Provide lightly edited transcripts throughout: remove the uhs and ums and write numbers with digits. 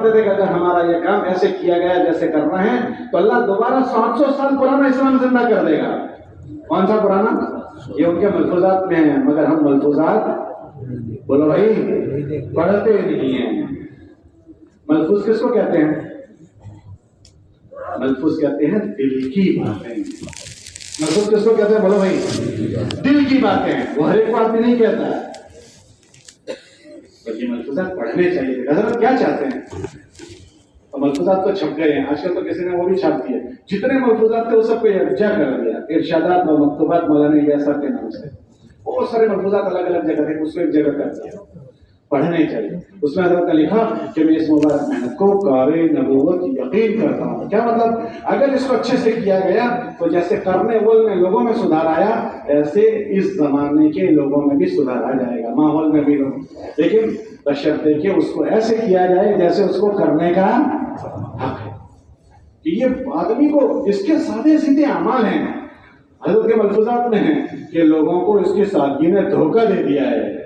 فرماتے تھے کہ اگر ہمارا یہ کام ایسے کیا گیا جیسے کر رہے ہیں تو اللہ دوبارہ 700 سال پرانا اسلام زندہ کر دے گا. کون سا پرانا؟ یہ ان کے ملفوظات میں ہے، مگر ہم ملفوظات بولو بھائی پڑھتے نہیں ہیں. ملفوظ کس کو کہتے ہیں؟ ملفوظ کہتے ہیں دل کی باتیں. ملفوظ کس کو کہتے ہیں؟ بولو بھائی دل کی باتیں. وہ ہر ایک بات بھی نہیں کہتا. یہ ملفوظات پڑھنے چاہیے. حضرت کیا چاہتے ہیں؟ ملفوظات تو چھپ گئے ہیں آج کل، تو کسی نے وہ بھی چھاپ دیا. جتنے ملفوظات تھے وہ سب کو یکجا کر دیا. ارشادات و مکتوبات مولانا الیاس صاحب کے نام سے بہت سارے ملفوظات الگ الگ جگہ تھے، اس کو ایک جگہ کر دیا. پڑھنے چاہیے. اس میں حضرت نے لکھا کہ میں اس مبارک محنت کو کار نبوت یقین کرتا ہوں. کیا مطلب؟ اگر اس کو اچھے سے کیا گیا تو جیسے کرنے والے لوگوں میں سدھار آیا، ایسے اس زمانے کے لوگوں میں بھی سدھار آ جائے گا، ماحول میں بھی لوگ. لیکن بشرطے کہ اس کو ایسے کیا جائے جیسے اس کو کرنے کا حق ہے. کہ یہ آدمی کو اس کے سادے سیدھے اعمال ہیں. حضرت کے ملفوظات میں ہیں کہ لوگوں کو اس کی سادگی نے دھوکہ دے دیا ہے.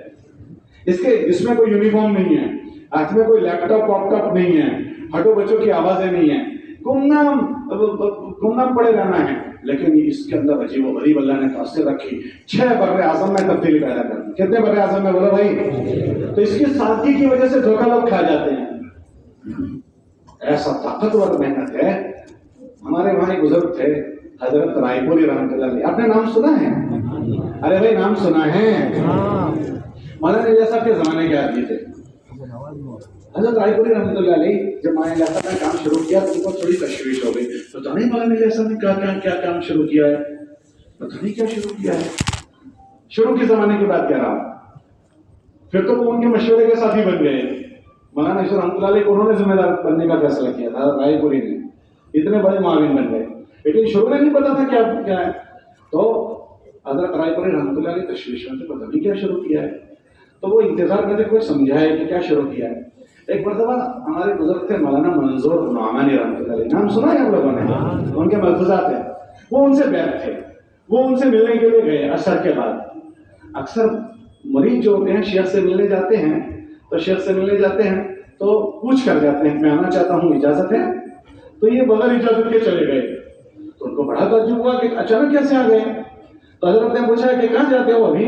اس میں کوئی یونیفارم نہیں ہے، ہاتھ میں کوئی لیپ ٹاپ واپ ٹاپ نہیں ہے، ہٹو بچوں کی آوازیں نہیں ہیں، گمنام پڑے رہنا ہے. لیکن اس کے اندر عجیب و غریب اللہ نے تاثیر رکھی. 6 بر اعظم میں تبدیلی پیدا کر دی. کتنے بر اعظم میں بولو بھائی؟ تو اس کی سادگی کی وجہ سے دھوکہ لوگ کھا جاتے ہیں. ایسا طاقتور محنت ہے. ہمارے وہاں ایک بزرگ تھے حضرت رائے پوری رحمۃ اللہ علیہ. آپ نے نام سنا ہے؟ ارے بھائی نام سنا ہے؟ مولانا الیاس صاحب کے زمانے کے آدمی تھے. حضرت رائے پوری رحمۃ اللہ علیہ جب مولانا الیاس صاحب نے کام شروع کیا تو ان کو تھوڑی تشویش ہو گئی. پتہ نہیں مولانا الیاس صاحب نے کیا کام شروع کیا ہے، پتہ نہیں کیا شروع کیا ہے. شروع کے زمانے کی بات کہہ رہا ہوں. پھر تو وہ ان کے مشورے کے ساتھی بن گئے. مولانا اشرف رحمۃ اللہ علیہ کو انہوں نے ذمہ دار بننے کا فیصلہ کیا تھا. رائے پوری نے اتنے بڑے معاون بن گئے، لیکن شروع میں نہیں پتا تھا کیا ہے. تو حضرت رائے پوری رحمۃ اللہ علیہ تشویش میں پتہ نہیں کیا شروع کیا ہے. تو وہ انتظار کرتے کوئی سمجھائے کہ کیا شروع کیا ہے. ایک مرتبہ ہمارے بزرگ تھے مولانا منظور نعمانی رحمۃ اللہ علیہ. نام سنا ہے آپ لوگوں نے؟ ان کے ملفوظات ہیں. وہ ان سے بیعت تھے. وہ ان سے ملنے کے لیے گئے عصر کے بعد. اکثر مریض جو ہوتے ہیں شیخ سے ملنے جاتے ہیں تو شیخ سے ملنے جاتے ہیں تو پوچھ کر جاتے ہیں میں آنا چاہتا ہوں، اجازت ہے؟ تو یہ بغیر اجازت کے چلے گئے. تو ان کو بڑا تعجب ہوا کہ اچانک کیسے آ گئے. تو حضرت نے پوچھا کہ کہاں جاتے ہو؟ ابھی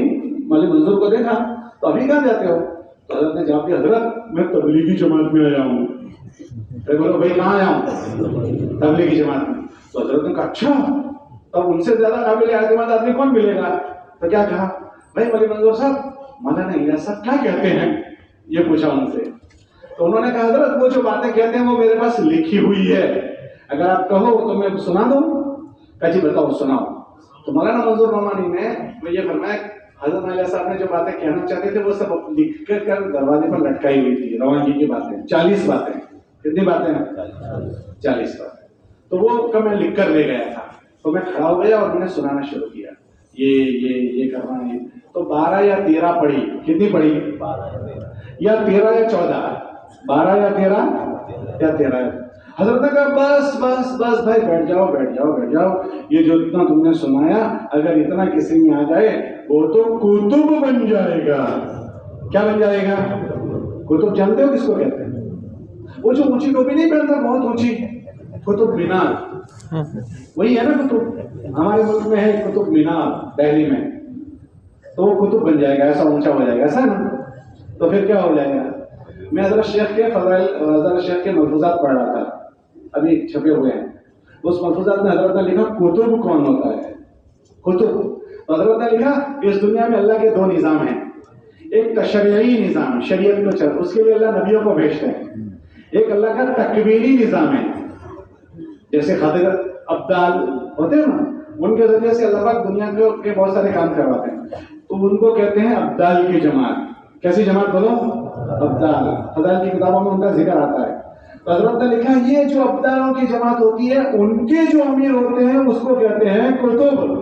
مولوی منظور کو دیکھا. تو ابھی کہاں جاتے ہو؟ تو حضرت نے جواب دیا حضرت میں تبلیغی جماعت میں آیا ہوں. بولو بھائی کہاں آیا ہوں؟ تبلیغی جماعت میں. تو حضرت نے کہا اچھا، اب ان سے زیادہ قابل اعتماد آدمی کون ملے گا؟ تو کیا کہا بھائی مولوی منظور صاحب مولانا الیاس صاحب کیا کہتے ہیں، یہ پوچھا ان سے. تو انہوں نے کہا حضرت وہ جو باتیں کہتے ہیں وہ میرے پاس لکھی ہوئی ہے، اگر آپ کہو تو میں سنا دوں. کہا جی بتاؤ سناؤ. تو مولانا منظور نعمانی نے یہ فرمایا حضرت الیاس صاحب نے جو باتیں کہنا چاہتے تھے وہ سب لکھ کر دروازے پر لٹکائی ہوئی تھی. روانگی کی باتیں 40 باتیں. کتنی باتیں ہیں؟ 40 باتیں. تو وہ میں لکھ کر لے گیا تھا. تو میں کھڑا ہو گیا اور میں نے سنانا شروع کیا. یہ کرنا ہے. تو 12 یا 13 پڑھی. کتنی پڑھی؟ 12 یا 13 یا 14. 12 یا 13. حضرت نے کہا بس بھائی بیٹھ جاؤ. یہ جو اتنا تم نے سنایا اگر اتنا کسی میں آ جائے وہ تو کتب بن جائے گا. کیا بن جائے گا؟ کتب. جانتے ہو کس کو کہتے ہیں؟ وہ جو اونچی ٹوپی نہیں پہنتا بہت اونچی، قطب مینار. وہی ہے نا کتب. ہمارے ملک میں ہے قطب مینار دہلی میں. تو وہ کتب بن جائے گا، ایسا اونچا ہو جائے گا. ایسا نا؟ تو پھر کیا ہو جائے گا؟ میں حضرت شیخ کے فضائل حضرت شیخ کے ملفوظات پڑھ رہا تھا، ابھی چھپے ہوئے ہیں. اس ملفوظات میں حضرت نے لکھا کتب کون ہوتا ہے. کتب. حضرت نے لکھا اس دنیا میں اللہ کے 2 نظام ہیں. ایک تشریعی نظام، شریعت کو چل اس کے لیے اللہ نبیوں کو بھیجتے ہیں. ایک اللہ کا تکوینی نظام ہے، جیسے خضر ابدال ہوتے ہیں نا، ان کے ذریعے سے اللہ پاک دنیا کے بہت سارے کام کرواتے ہیں. تو ان کو کہتے ہیں ابدال کی جماعت. کیسی جماعت بولو؟ ابدال. فضائل کی کتابوں میں ان کا ذکر آتا ہے. تو حضرت نے لکھا یہ جو ابدالوں کی جماعت ہوتی ہے ان کے جو امیر ہوتے ہیں اس کو کہتے ہیں کتب.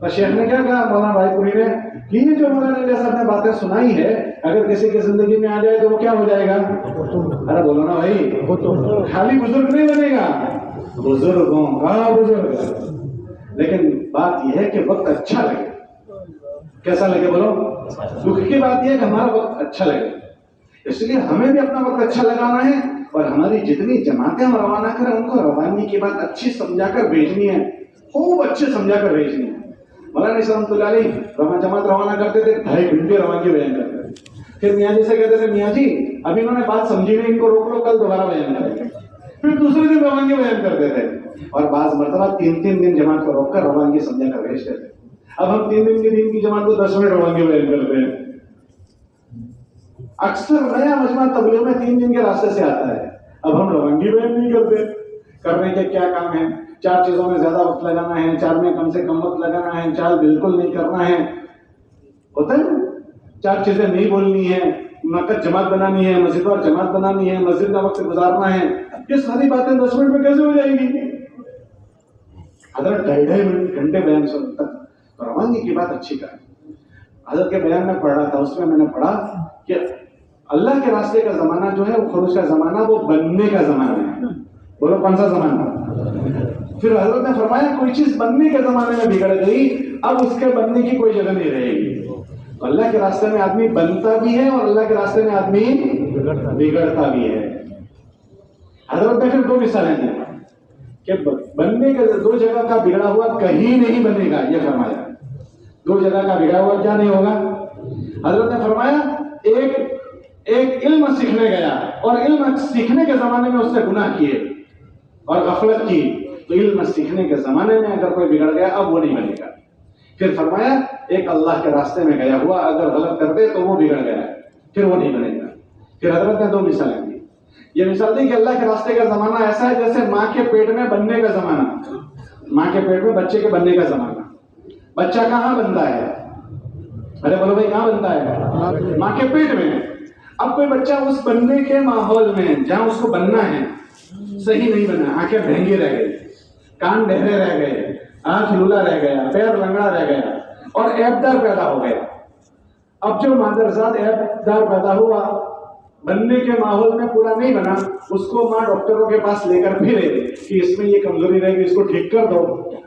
تو شیخ نے کیا کہا مولانا رائے پوری نے کہ یہ جو مولانا الیاس صاحب نے باتیں سنائی ہے اگر کسی کی زندگی میں آ جائے تو وہ کیا ہو جائے گا؟ ارے بولو نا بھائی. خالی بزرگ نہیں بنے گا، بزرگوں کا بزرگ. لیکن بات یہ ہے کہ وقت اچھا لگے. کیسا لگے بولو؟ دکھ کی بات یہ ہے کہ ہمارا وقت اچھا لگے. اس لیے ہمیں بھی اپنا وقت اچھا لگانا ہے اور ہماری جتنی جماعتیں ہم روانہ کریں ان کو روانگی کی بات اچھی سمجھا کر بھیجنی ہے، خوب اچھے سمجھا کر بھیجنی ہے۔ مولانا رحمۃ اللہ علیہ جماعت روانہ کرتے تھے، 2.5 گھنٹے روانگی بیان کرتے تھے، پھر میاں جی سے کہتے تھے میاں جی ابھی انہوں نے بات سمجھی نہیں، ان کو روک لو، کل دوبارہ بیان کریں گے، پھر دوسرے دن روانگی بیان کرتے تھے، اور بعض مرتبہ 3 دن جماعت کو روک کر روانگی سمجھا کر بھیجتے تھے۔ اب ہم 3 دن کے دن کی جماعت کو 10 منٹ روانگی بیان کرتے ہیں۔ اکثر نیا مجمع تبلیغ میں 3 دن کے راستے سے آتا ہے، اب ہم روانگی بیان نہیں کرتے۔ کرنے کے کیا کام ہے؟ 4 چیزوں میں زیادہ وقت لگانا ہے، 4 میں کم سے کم وقت لگانا ہے، 4 بالکل نہیں کرنا ہے، ہوتا ہے نا؟ 4 چیزیں نہیں بولنی ہے، منعقد جماعت بنانی ہے، مسجد اور جماعت بنانی ہے، مسجد میں وقت گزارنا ہے، یہ ساری باتیں 10 منٹ میں کیسے ہو جائیں گی؟ حضرت 2.5 گھنٹے بیان سن تک روانگی کی بات اچھی کریں۔ حضرت کے بیان میں پڑھ رہا تھا، اس میں نے پڑھا کہ اللہ کے راستے کا زمانہ جو ہے وہ خروج کا زمانہ، وہ بننے کا زمانہ ہے۔ بولو کون سا زمانہ؟ پھر حضرت نے فرمایا کوئی چیز بننے کے زمانے میں بگڑ گئی، اب اس کے بننے کی کوئی جگہ نہیں رہے گی۔ تو اللہ کے راستے میں آدمی بنتا بھی ہے اور اللہ کے راستے میں آدمی بگڑتا بھی ہے۔ حضرت نے پھر 2 مثالیں دی کہ بننے کے 2 جگہ کا بگڑا ہوا کہیں نہیں بنے گا، یہ فرمایا۔ 2 جگہ کا بگڑا ہوا کیا نہیں ہوگا؟ حضرت نے فرمایا ایک علم سیکھنے گیا اور علم سیکھنے کے زمانے میں اس نے گناہ کیے اور غفلت کی، تو علم سیکھنے کے زمانے میں اگر کوئی بگڑ گیا اب وہ نہیں بنے گا۔ پھر فرمایا ایک اللہ کے راستے میں گیا ہوا اگر غلط کر دے تو وہ بگڑ گیا، پھر وہ نہیں بنے گا۔ پھر حضرت نے 2 مثالیں دی۔ یہ مثال دی کہ اللہ کے راستے کا زمانہ ایسا ہے جیسے ماں کے پیٹ میں بننے کا زمانہ، ماں کے پیٹ میں بچے کے بننے کا زمانہ۔ بچہ کہاں بنتا ہے؟ ارے بولو بھائی کہاں بنتا ہے؟ ماں کے پیٹ میں۔ اب کوئی بچہ اس بننے کے ماحول میں جہاں اس کو بننا ہے صحیح نہیں بنا، آنکھیں بھینگی رہ گئی، کان بہرے رہ گئے، آنکھ لولا رہ گیا، پیر لنگڑا رہ گیا اور عیب دار پیدا ہو گیا۔ اب جو مادرزاد عیب دار پیدا ہوا، بننے کے ماحول میں پورا نہیں بنا، اس کو ماں ڈاکٹروں کے پاس لے کر پھرے کہ اس میں یہ کمزوری رہے گی، اس کو ٹھیک کر دو۔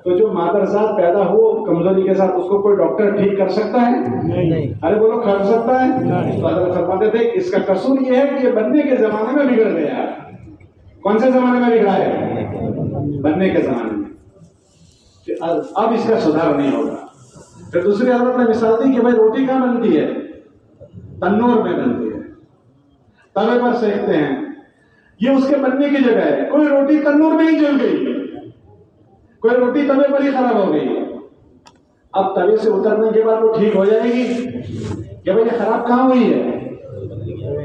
تو جو مادرزاد پیدا ہو کمزوری کے ساتھ، اس کو کوئی ڈاکٹر ٹھیک کر سکتا ہے؟ نہیں۔ ارے بولو کر سکتا ہے؟ تو حضرت فرماتے تھے اس کا قصور یہ ہے کہ یہ بننے کے زمانے میں بگڑ گیا۔ کون سے زمانے میں بگڑا ہے؟ بننے کے زمانے میں۔ اب اس کا سدھار نہیں ہوگا۔ پھر دوسری حضرت نے مثال دی کہ بھائی روٹی کہاں بنتی ہے؟ تنور میں بنتی ہے، توے پر سینکتے ہیں، یہ اس کے بننے کی جگہ ہے۔ کوئی روٹی تنور میں ہی جل گئی، کوئی روٹی توے پر ہی خراب ہو گئی، اب توے سے اترنے کے بعد وہ ٹھیک ہو جائے گی کہ بھائی یہ خراب کہاں ہوئی ہے؟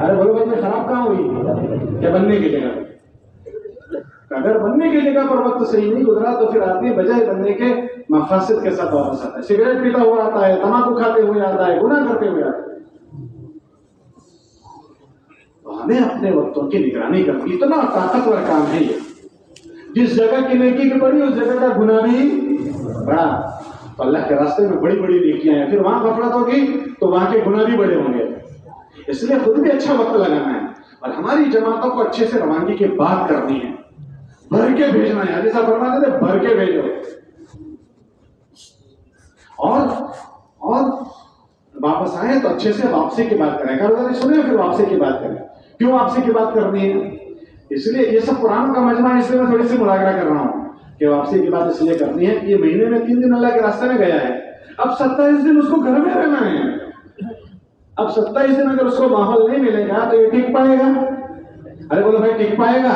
ارے بولو بھائی یہ خراب کہاں ہوئی؟ کہ بننے کی جگہ۔ اگر بننے کی جگہ پر وقت صحیح نہیں گزرا تو پھر آدمی بجائے بننے کے مفاسد کے ساتھ واپس آتا ہے، سگریٹ پیتا ہوا آتا ہے، تمباکو کھاتے ہوئے آتا ہے، گناہ کرتے ہوئے آتا ہے۔ تو ہمیں اپنے وقتوں کی نگرانی کرنی، اتنا طاقتور کام ہے یہ۔ جس جگہ کی نیکی بھی بڑی اس جگہ کا گناہ بھی بڑا۔ تو اللہ کے راستے میں بڑی بڑی نیکیاں ہیں، پھر وہاں غفلت ہوگی تو وہاں کے گناہ بھی بڑے ہوں گے۔ اس لیے خود بھی اچھا وقت لگانا ہے اور ہماری جماعتوں کو اچھے سے روانگی کی بات کرنی ہے، بھر کے بھیجنا ہے۔ جیسا فرماتے تھے بھر کے بھیجو، اور واپس آئے تو اچھے سے واپسی کی بات کریں۔ کاروباری سنیں پھر واپسی کی بات کریں۔ کیوں واپسی کی بات کرنی ہے؟ اس لیے یہ سب قرآن کا مجمع، اس لیے میں تھوڑی سی مراجعہ کر رہا ہوں کہ واپسی کی بات اس لیے کرنی ہے کہ یہ مہینے میں 3 دن اللہ کے راستے میں گیا ہے، اب 27 دن اس کو گھر میں رہنا ہے۔ اب 27 دن اگر اس کو ماحول نہیں ملے گا تو یہ ٹک پائے گا؟ ارے بولو بھائی ٹک پائے گا؟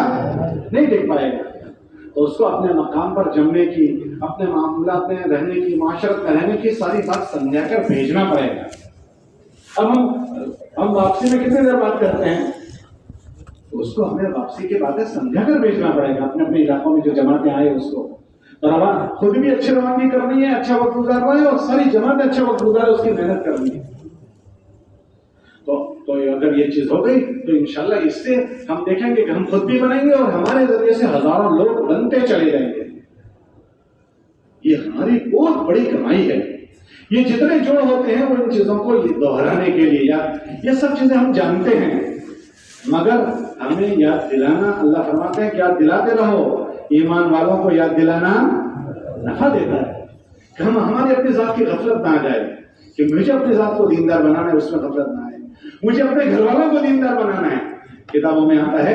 نہیں ٹک پائے گا۔ تو اس کو اپنے مقام پر جمنے کی، اپنے معاملات میں رہنے کی، معاشرت میں رہنے کی ساری بات سمجھا کر بھیجنا پڑے گا۔ اب ہم واپسی میں کتنے دیر بات کرتے ہیں، تو اس کو ہمیں واپسی کی باتیں سمجھا کر بھیجنا پڑے گا اپنے علاقوں میں جو جماعتیں آئے اس کو۔ تو خود بھی اچھی روانگی کرنی ہے، اچھا وقت گزارنا ہے، اور ساری جماعتیں اچھا وقت گزارے اس کی محنت کرنی ہے۔ تو اگر یہ چیز ہو گئی تو انشاءاللہ اس سے ہم دیکھیں گے کہ ہم خود بھی بنیں گے اور ہمارے ذریعے سے ہزاروں لوگ بنتے چلے جائیں گے۔ یہ ہماری بہت بڑی کمائی ہے۔ یہ جتنے جوڑ ہوتے ہیں وہ ان چیزوں کو دہرانے کے لیے، یہ سب چیزیں ہم جانتے ہیں، مگر ہمیں یاد دلانا، اللہ فرماتے ہیں کہ یاد دلاتے رہو، ایمان والوں کو یاد دلانا نفع دیتا ہے۔ کہ ہماری اپنی ذات کی غفلت نہ آ جائے کہ مجھے اپنی ذات کو دیندار بنانا ہے، اس میں غفلت نہ آئے، مجھے اپنے گھر والوں کو دیندار بنانا ہے۔ کتابوں میں آتا ہے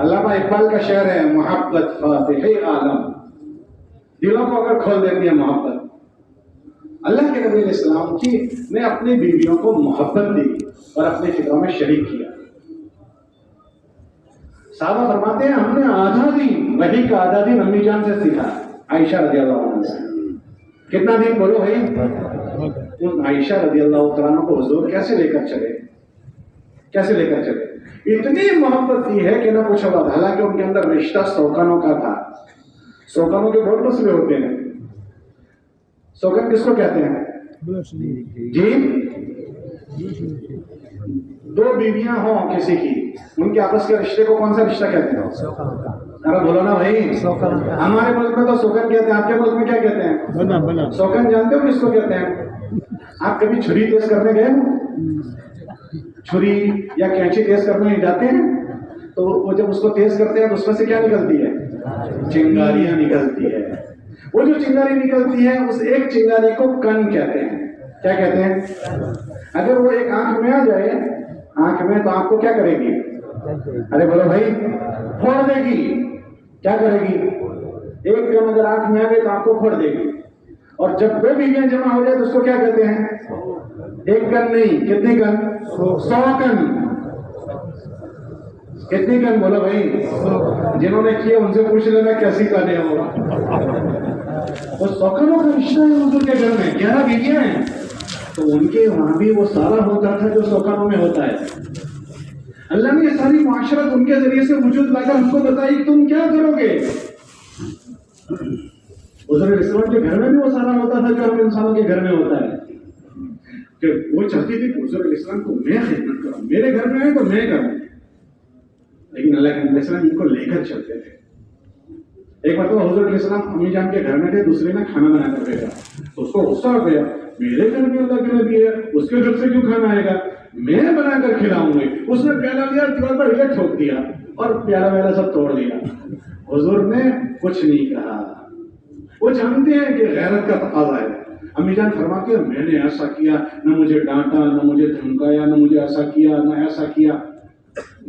علامہ اقبال کا شعر ہے، محبت فاتح عالم، دلوں کو اگر کھول دیتی ہے محبت. اللہ کے نبی علیہ السلام کی نے اپنی بیویوں کو محبت دی اور اپنی فکروں میں شریک کیا. صحابہ فرماتے ہیں ہم نے آدھا دن، وحی کا آدھا دن امی جان سے سیکھا، عائشہ رضی اللہ عنہ سے. کتنا دن بولو بھائی؟ ان عائشہ رضی اللہ تعالیٰ کو حضور کیسے لے کر چلے، کیسے لے کر چلے. اتنی محبت دی ہے کہ نہ کچھ بات. حالانکہ ان کے اندر رشتہ سوکنوں کا تھا. سوکنوں کے بہت مسئلے ہوتے ہیں. سوکن کس کو کہتے ہیں جی؟ دو بیویاں ہوں کسی کی، ان کے آپس کے رشتے کو کون سا رشتہ کہتے ہیں؟ ارے بولو نا بھائی. ہمارے ملک میں تو سوکن کہتے ہیں، آپ کے ملک میں کیا کہتے ہیں؟ سوکن جانتے ہو کس کو کہتے ہیں؟ آپ کبھی چھری تیز کرنے گئے ہو؟ چھری یا کینچی تیز کرنے جاتے ہیں تو وہ جب اس کو تیز کرتے ہیں تو اس میں سے کیا نکلتی ہے؟ چنگاریاں نکلتی ہے. وہ جو چنگاری نکلتی ہے اس ایک چنگاری کو کن کہتے ہیں. کیا کہتے ہیں؟ اگر وہ ایک آنکھ میں آ جائے، آنکھ میں، تو آنکھ کو کیا کرے گی؟ ارے بولو بھائی، پھوڑ دے گی. کیا کرے گی؟ ایک کن اگر آنکھ میں آ گئی تو آنکھ کو پھوڑ دے گی. اور جب دو بیویاں جمع ہو جائے تو اس کو کیا کہتے ہیں؟ ایک کن نہیں، کتنی کن؟ 100 کن. کتنی کن بولو بھائی؟ جنہوں نے کیا ان سے پوچھ لینا کیسی کہانی ہوگا. وہ 100 کنوں کا رشتہ ہے حضور کے گھر میں. 11 بیویاں ہیں تو ان کے وہاں بھی وہ سارا ہوتا تھا جو 100 کنوں میں ہوتا ہے. اللہ نے یہ ساری معاشرت ان کے ذریعے سے وجود لا کر ہم کو بتائی تم کیا کرو گے. حضور علیہ السلام کے گھر میں بھی وہ سارا ہوتا تھا جو ہم انسانوں کے گھر میں ہوتا ہے. کہ وہ چاہتی تھی کہ حضور علیہ السلام کو میں خدمت کروں، میرے گھر میں آئے تو میں کروں. لیکن اللہ کے نبی علیہ السلام ان کو لے کر چلتے تھے. ایک مرتبہ حضور علیہ السلام امی جان کے گھر میں تھے، دوسرے نے کھانا بنا کر بھیجا تو اس کو غصہ آ گیا، میرے گھر میں اللہ کے نبی ہے، اس کے گھر سے کیوں کھانا آئے گا، میں بنا کر کھلاؤں گی. اس نے پیالہ لیا، دیوار پر یہ ٹھوک دیا اور پیالہ ویلا سب توڑ دیا. حضور نے کچھ نہیں کہا. وہ جانتے ہیں کہ غیرت کا تقاضا ہے. امی جان فرماتی ہے میں نے ایسا کیا، نہ مجھے ڈانٹا، نہ مجھے دھمکایا، نہ مجھے ایسا کیا، نہ ایسا کیا.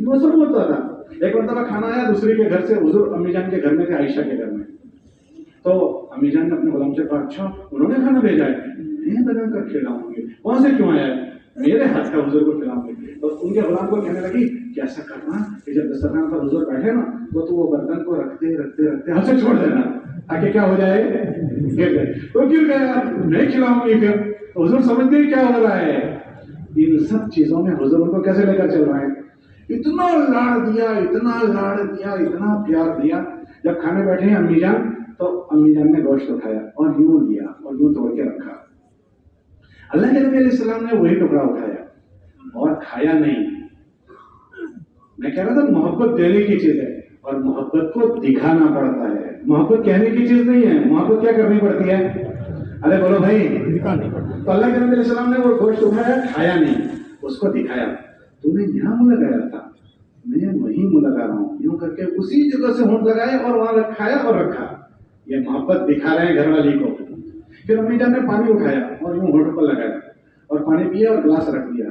وہ سب ہوتا تھا. ایک مرتبہ کھانا آیا دوسرے کے گھر سے، حضور امی جان کے گھر میں تھے، عائشہ کے گھر میں. تو امی جان نے اپنے غلام سے کہا اچھا انہوں نے کھانا بھیجا ہے، میں بنا کر کھلاؤں گی. وہاں سے کیوں آیا ہے؟ میرے ہاتھ کا حضور کو کھلاؤں گی. تو ان کے غلام کو کہنے لگی کہ ایسا کرنا کہ جب دسترخوان پر حضور بیٹھے نا تو وہ برتن کو رکھتے رکھتے رکھتے ہاتھ سے چھوڑ دینا تاکہ کیا ہو جائے، گر جائے. تو گر گیا، میں کھلاؤں گی. پھر حضور سمجھتے کیا ہو رہا ہے. ان سب چیزوں میں حضور ان کو کیسے لے کر چل رہے ہیں. اتنا لاڑ دیا، اتنا لاڑ دیا، اتنا پیار دیا. جب کھانے بیٹھے ہیں امی جان تو امی جان نے گوشت اٹھایا اور یوں لیا اور یوں توڑ کے رکھا. اللہ کے نبی علیہ السلام نے وہی ٹکڑا اٹھایا اور کھایا نہیں. میں کہہ رہا تھا محبت دینے کی چیز ہے اور محبت کو دکھانا پڑتا ہے. محبت کہنے کی چیز نہیں ہے. محبت کیا کرنی پڑتی ہے؟ ارے بولو بھائی. تو اللہ کے نبی علیہ السلام نے وہ گوشت اٹھایا، کھایا نہیں، اس کو دکھایا. تو نے یہاں منہ لگایا تھا، میں وہیں منہ لگا رہا ہوں. یوں کر کے اسی جگہ سے ہونٹ لگائے اور وہاں کھایا اور رکھا. یہ محبت دکھا رہے ہیں گھر والی کو. پھر امی جان نے پانی اٹھایا اور یوں ہونٹ پر لگایا اور پانی پیا اور گلاس رکھ دیا.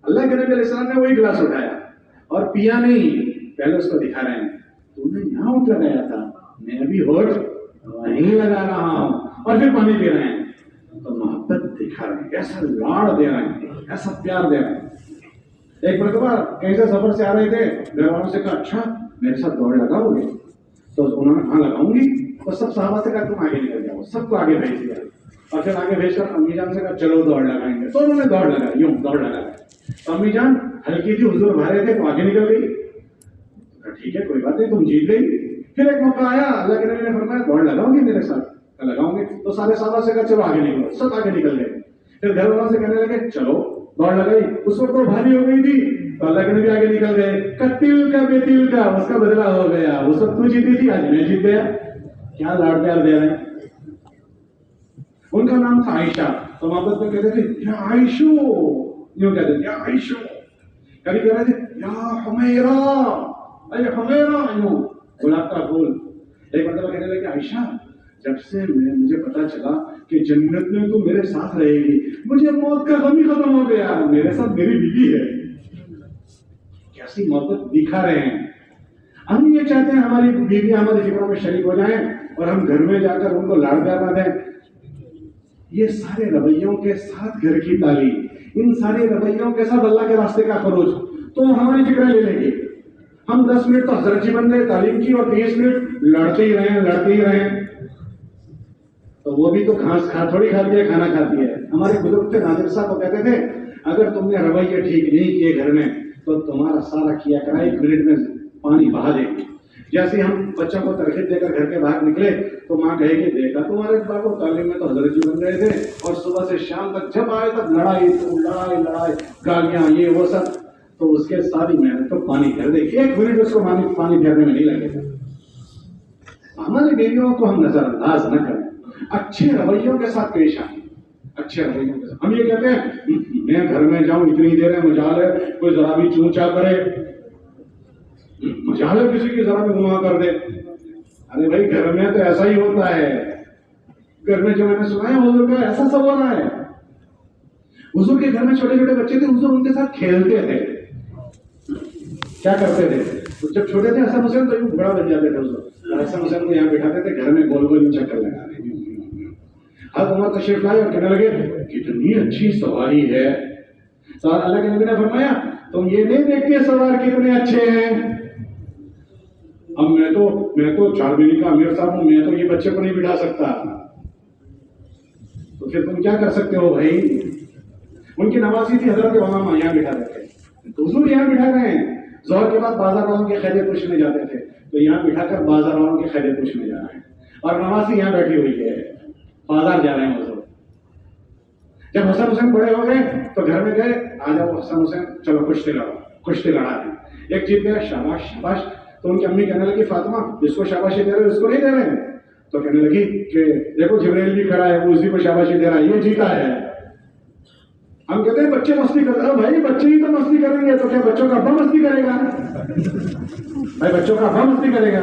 اللہ کے نبی علیہ السلام نے وہی گلاس اٹھایا اور پیا نہیں، پہلے اس کو دکھا رہے ہیں تو نے یہاں ہونٹ لگایا تھا، میں ابھی ہونٹ وہیں لگا رہا ہوں اور پھر پانی پی رہے ہیں. تو محبت دکھا رہے ہیں، ایسا لاڑ دے رہے ہیں، ایسا پیار دے رہے ہیں. ایک مرتبہ کہیں سے سفر سے آ رہے تھے، گھر والوں سے کہا اچھا میرے ساتھ دوڑ لگاؤ گے؟ تو انہوں نے کہاں لگاؤں گی. تو سب صحابہ سے کہا تم آگے نکل جاؤ. سب کو آگے بھیج دیا اور پھر آگے بھیج کر امی جان سے کہا چلو دوڑ لگائیں گے. تو انہوں نے دوڑ لگائی، یوں دوڑ لگائی. تو امی جان ہلکی تھی، حضور بھارے تھے تو آگے نکل گئی. ٹھیک ہے کوئی بات نہیں، تم جیت گئی. پھر ایک موقع آیا، اللہ کے نبی نے فرمایا دوڑ لگاؤ گے میرے ساتھ؟ لگاؤں گے. تو سارے صحابہ سے کہا چلو آگے نکلو. سب آگے نکل گئے. پھر گھر والوں سے کہنے لگے چلو دوڑ لگائی. اس وقت وہ بھاری ہو گئی تھی تو اللہ کے نبی آگے نکل گئے. کتل کا بے تل کا اس کا بدلہ ہو گیا. اس وقت تو جیتی تھی، آج میں جیت گیا. کیا لاڑ پیار دے رہے ہیں. ان کا نام تھا عائشہ. تو محبت میں کہتے تھے یا عائشو، یوں کہتے تھے یا عائشو. کبھی کہہ رہے تھے یا حمیرہ، اے حمیرہ، یوں گلاب کا پھول. ایک مرتبہ کہنے لگے عائشہ جب سے مجھے پتا چلا کہ جنت میں تو میرے ساتھ رہے گی، مجھے موت کا غم ہی ختم ہو گیا. میرے ساتھ میری بیوی ہے. کیسی محبت دکھا رہے ہیں. ہم یہ چاہتے ہیں ہماری بیوی ہماری فکروں میں شریک ہو جائیں اور ہم گھر میں جا کر ان کو لاڑ پیار نہ دیں. یہ سارے رویوں کے ساتھ گھر کی تعلیم، ان سارے رویوں کے ساتھ اللہ کے راستے کا خروج، تو ہماری فکریں لے لیں گے. ہم 10 منٹ تو حضرت جی بن گئے تعلیم کی اور 30 منٹ لڑتے ہی رہیں تو وہ بھی تو گھاس تھوڑی کھاتی ہے، کھانا کھاتی ہے. ہمارے بزرگ تھے ناظر صاحب وہ کہتے تھے اگر تم نے رویے ٹھیک نہیں کیے گھر میں تو تمہارا سارا کیا کرا 1 منٹ میں پانی بہا دے گی. جیسے ہم بچوں کو ترغیب دے کر گھر کے باہر نکلے تو ماں کہے گی دیکھا تمہارے بابو تعلیم میں تو حضرت جی بن گئے تھے اور صبح سے شام تک جب آئے تب لڑائی گالیاں یہ وہ سب، تو اس کے ساری محنت تو پانی کر دے گی. 1 منٹ اس کو پانی پھیرنے میں نہیں لگے گا. ہماری بیویوں کو ہم نظر انداز نہ کریں، اچھے رویوں کے ساتھ پیش آئیں. اچھے رویوں کے ساتھ ہم یہ کہتے ہیں میں گھر میں جاؤں اتنی دیر ہے مجال ہے کوئی ذرا بھی چونچا کرے، مجال ہے کسی کی ذرا بھی گما کر دے. ارے بھائی گھر میں تو ایسا ہی ہوتا ہے. گھر میں جو میں نے سنا ہے حضور کا ایسا سب ہو رہا ہے. حضور کے گھر میں چھوٹے چھوٹے بچے تھے، حضور ان کے ساتھ کھیلتے تھے. کیا کرتے تھے جب چھوٹے تھے؟ حسن حسین تو یوں بڑا بن جاتے تھے. حضور حسن حسین کو یہاں بٹھاتے تھے گھر میں گول گول یوں چکر لگا رہے. حضرت عمر تشریف لائے اور کہنے لگے کتنی اچھی سواری ہے. اللہ کے نبی نے فرمایا تم یہ نہیں دیکھتے سوار کتنے اچھے ہیں. اب میں تو 4 مہینے کا امیر صاحب ہوں، میں تو یہ بچے کو نہیں بٹھا سکتا. تو پھر تم کیا کر سکتے ہو بھائی؟ ان کی نوازی تھی حضرت امامہ یہاں بٹھا رہے تھے، حضور یہاں بٹھا رہے ہیں. ظہر کے بعد بازار والوں کے خیریت پوچھنے جاتے تھے تو یہاں بٹھا کر بازار والوں کی خیریت پوچھنے جا رہے ہیں اور نوازی یہاں بیٹھی ہوئی ہے، بازار جا رہے ہیں حضور. جب حسن حسین بڑے ہو گئے تو گھر میں گئے، آ جاؤ حسن حسین چلو کشتی لڑا دیں. ایک جیت گیا، شاباش شاباش. تو ان کی امی کہنے لگی فاطمہ جس کو شاباشی دے رہے اس کو نہیں دے رہے ہیں. تو کہنے لگی کہ دیکھو جبریل بھی کھڑا ہے وہ اسی کو شاباشی دے رہا ہے، یہ جیتا ہے. ہم کہتے ہیں بچے مستی کرتے ہیں. بھائی بچے ہی تو مستی کریں گے تو کیا بچوں کا ابا مستی کرے گا؟ بھائی بچوں کا ابا مستی کرے گا؟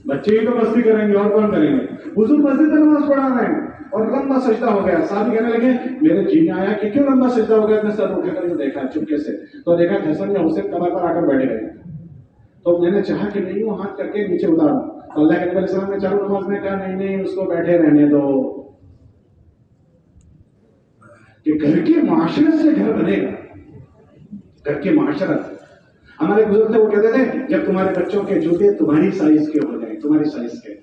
بچے ہی تو مستی کریں گے اور کون کریں گے؟ حضور مسجد میں نماز پڑھا رہے ہیں اور لمبا سجدہ ہو گیا. صاحب کہنے لگے میرے جی میں آیا کہ کیوں لمبا سجدہ ہو گیا. میں سر اٹھ کر دیکھا چپکے سے تو دیکھا حسن یا حسین کمر پر آ کر بیٹھے گئے. تو میں نے چاہا کہ نہیں وہ ہاتھ کر کے نیچے اتارا. اللہ کے نبی علیہ السلام نے چاروں نماز میں کہا نہیں اس کو بیٹھے رہنے دو کہ گھر کے معاشرت سے گھر بنے گا. گھر کے معاشرت ہمارے بزرگ تھے وہ کہتے تھے جب تمہارے بچوں کے جوتے تمہاری سائز کے ہو جائیں، تمہاری سائز کے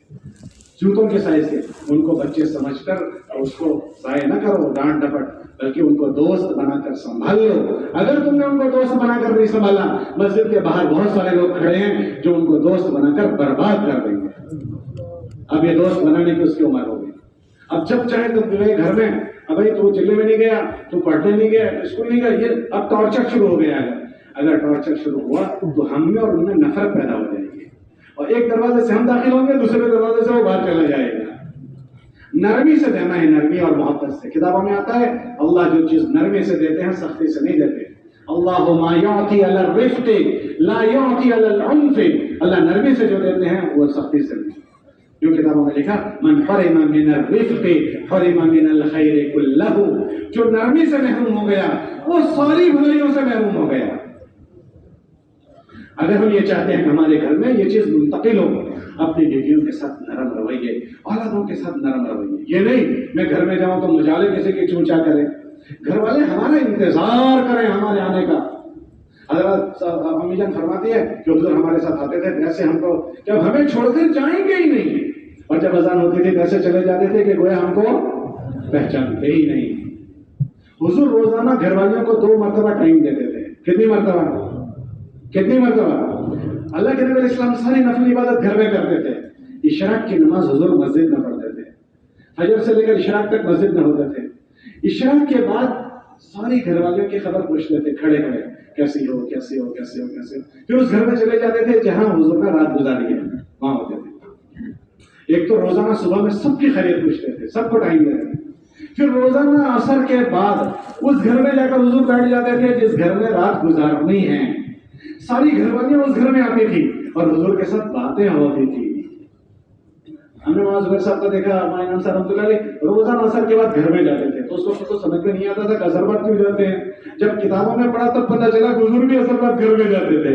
جوتوں کے سائز کے، ان کو بچے سمجھ کر اس کو ضائع نہ کرو ڈانٹ ڈپٹ، بلکہ ان کو دوست بنا کر سنبھال لو. اگر تم نے ان کو دوست بنا کر نہیں سنبھالا مسجد کے باہر بہت سارے لوگ کھڑے ہیں جو ان کو دوست بنا کر برباد کر دیں گے. اب یہ دوست بنانے کی اس کی عمر ہوگی. اب جب چاہے تو گئے گھر میں، اب بھائی تو چلے میں نہیں گیا، تو پڑھنے نہیں گیا، اسکول نہیں گیا، یہ اب ٹارچر شروع ہو گیا ہے. اگر ٹارچر شروع ہوا تو ہم میں اور ان میں نفرت پیدا ہو جائے گی اور ایک دروازے سے ہم داخل ہوں گے دوسرے دروازے سے وہ باہر چلا جائے گا. نرمی سے دینا ہے، نرمی اور محبت سے. کتابوں میں آتا ہے اللہ جو چیز نرمی سے دیتے ہیں سختی سے نہیں دیتے. اللہ ما یعطی علی الرفق لا یعطی علی العنف. اللہ نرمی سے جو دیتے ہیں وہ سختی سے نہیں. جو کتابوں میں لکھا من حرم من الرفق حرم من الخیر کلہ، جو نرمی سے محروم ہو گیا وہ ساری بھلائیوں سے محروم ہو گیا. اگر ہم یہ چاہتے ہیں کہ ہمارے گھر میں یہ چیز منتقل ہو، اپنی بیویوں کے ساتھ نرم رویے، اولادوں کے ساتھ نرم رویے. یہ نہیں میں گھر میں جاؤں تو مجالے کسی کی چونچا کریں. گھر والے ہمارا انتظار کریں ہمارے آنے کا. حضرت امی جان فرماتی ہے کہ حضور ہمارے ساتھ آتے تھے ویسے ہم کو جب ہمیں چھوڑ کر جائیں گے ہی نہیں، اور جب اذان ہوتی تھی ویسے چلے جاتے تھے کہ گویا ہم کو پہچانتے ہی نہیں. حضور روزانہ گھر والوں کو 2 مرتبہ ٹائم دیتے تھے. کتنی مرتبہ؟ اللہ کے نبی علیہ السلام ساری نفل عبادت گھر میں کرتے تھے. اشراق کی نماز حضور مسجد میں پڑھتے تھے. فجر سے لے کر اشراق تک مسجد میں ہوتے تھے. اشراق کے بعد ساری گھر والوں کی خبر پوچھتے تھے کھڑے کھڑے، کیسی ہو کیسی ہو کیسی ہو کیسی ہو. پھر اس گھر میں چلے جاتے تھے جہاں حضور نے رات گزاری ہے، وہاں ہوتے تھے. ایک تو روزانہ صبح میں سب کی خیریت پوچھتے تھے، سب کو ٹائم دیتے تھے. پھر روزانہ عصر کے بعد اس گھر میں جا کر حضور بیٹھ جاتے تھے جس گھر میں رات گزارنی ہے. ساری گھر والیاں اس گھر میں آتی تھی اور حضور کے ساتھ باتیں ہوتی تھی. ہم نے وہاں زبیر صاحب کو دیکھا، ہمارے امام صاحب رحمۃ اللہ علیہ روزانہ عصر کے بعد گھر میں جاتے تھے. تو اس کو سمجھ میں نہیں آتا تھا کہ عصر بعد کیوں جاتے ہیں. جب کتابوں میں پڑھا تب پتہ چلا کہ حضور بھی عصر بعد گھر میں جاتے تھے.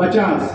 50।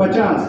50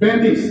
35।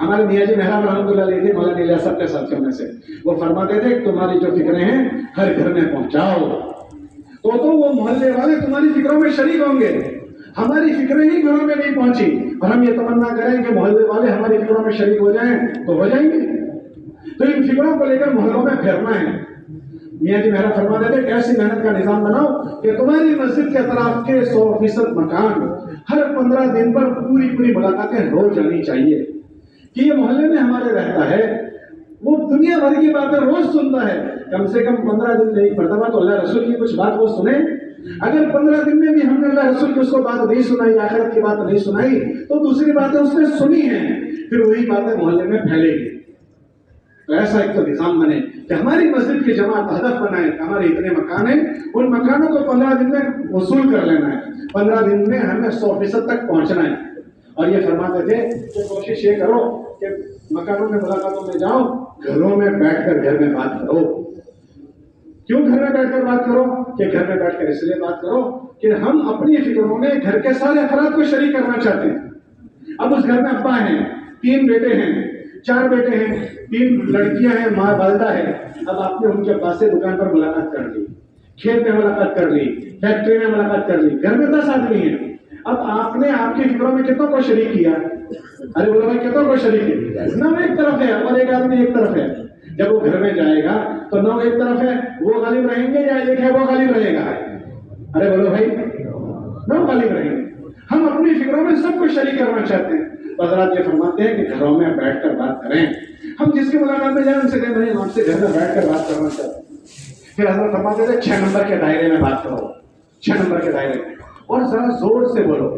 ہمارے میاں جی محراب رحمۃ اللہ علیہ تھے، مولانا الیاس صاحب کے ساتھیوں میں سے، وہ فرماتے تھے کہ تمہاری جو فکریں ہیں ہر گھر میں پہنچاؤ، تو وہ محلے والے تمہاری فکروں میں شریک ہوں گے۔ ہماری فکریں ہی گھروں میں نہیں پہنچی اور ہم یہ تمنا کریں کہ محلے والے ہماری فکروں میں شریک ہو جائیں تو ہو جائیں گے۔ تو ان فکروں کو لے کر محلوں میں پھیرنا ہے۔ میاں جی محراب فرماتے تھے کہ ایسی محنت کا نظام بناؤ کہ تمہاری مسجد کے اطراف کے 100% مکان ہر 15 دن پر پوری ملاقاتیں ہو جانی چاہیے کہ یہ محلے میں ہمارے رہتا ہے، وہ دنیا بھر کی باتیں روز سنتا ہے، کم سے کم 15 دن میں ایک مرتبہ تو اللہ رسول کی کچھ بات وہ سنے۔ اگر 15 دن میں بھی ہم نے اللہ رسول کی اس کو بات نہیں سنائی، آخرت کی بات نہیں سنائی، تو دوسری باتیں اس نے سنی ہیں، پھر وہی باتیں محلے میں پھیلے گی۔ تو ایسا ایک تو نظام بنے کہ ہماری مسجد کی جماعت ہدف بنائے، ہمارے اتنے مکان ہیں، ان مکانوں کو 15 دن میں وصول کر لینا ہے، 15 دن میں ہمیں 100% تک پہنچنا ہے۔ اور یہ فرماتے تھے کہ کوشش یہ کرو کہ مکانوں میں ملاقاتوں میں جاؤ، گھروں میں بیٹھ کر گھر میں بات کرو۔ کیوں گھر میں بیٹھ کر بات کرو؟ کہ گھر میں بیٹھ کر اس لیے بات کرو کہ ہم اپنی فکروں میں گھر کے سارے افراد کو شریک کرنا چاہتے ہیں۔ اب اس گھر میں ابا ہیں، 3 بیٹے ہیں، 4 بیٹے ہیں، 3 لڑکیاں ہیں، ماں والدہ ہے۔ اب آپ نے ان کے پاس سے دکان پر ملاقات کر لی، کھیت میں ملاقات کر لی، فیکٹری میں ملاقات کر لی، گھر میں 10 آدمی ہیں۔ اب آپ نے آپ کی فکروں میں کتنوں کو شریک کیا؟ ارے بولو بھائی، کتنوں کو شریک کیا؟ نہ ایک طرف ہے اور ایک آدمی ایک طرف ہے۔ جب وہ گھر میں جائے گا تو 9 ایک طرف ہے، وہ غالب رہیں گے، یا ایک ہے وہ غالب رہے گا؟ ارے بولو بھائی، 9 غالب رہیں گے۔ ہم اپنی فکروں میں سب کو شریک کرنا چاہتے ہیں۔ حضرات یہ فرماتے ہیں کہ گھروں میں بیٹھ کر بات کریں۔ ہم جس کی ملاقات میں جائیں ان سے کہیں بھائی ہم آپ سے گھر میں بیٹھ کر بات کرنا چاہتے ہیں۔ پھر حضرت فرماتے تھے 6 نمبر کے دائرے میں بات کرو، 6 نمبر کے دائرے میں، اور ذرا زور سے بولو۔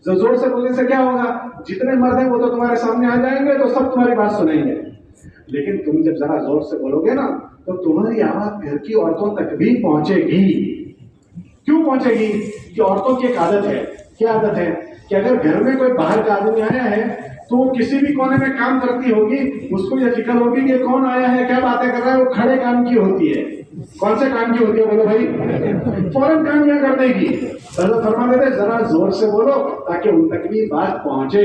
زور سے بولنے سے کیا ہوگا؟ جتنے مرد ہیں وہ تو تمہارے سامنے آ جائیں گے تو سب تمہاری بات سنیں گے، لیکن تم جب ذرا زور سے بولو گے نا تو تمہاری آواز گھر کی عورتوں تک بھی پہنچے گی۔ کیوں پہنچے گی؟ کہ عورتوں کی ایک عادت ہے۔ کیا عادت ہے؟ کہ اگر گھر میں کوئی باہر کا آدمی آیا ہے تو وہ کسی بھی کونے میں کام کرتی ہوگی، اس کو یہ فکر ہوگی کہ کون آیا ہے، کیا باتیں کر رہا ہے، وہ کھڑے کام کی ہوتی ہے۔ کون سے کام کی ہوتی ہے بولو بھائی؟ فوراً کام یہ کر دے گی۔ حضرت فرما دیتے ذرا زور سے بولو تاکہ ان تک بھی بات پہنچے۔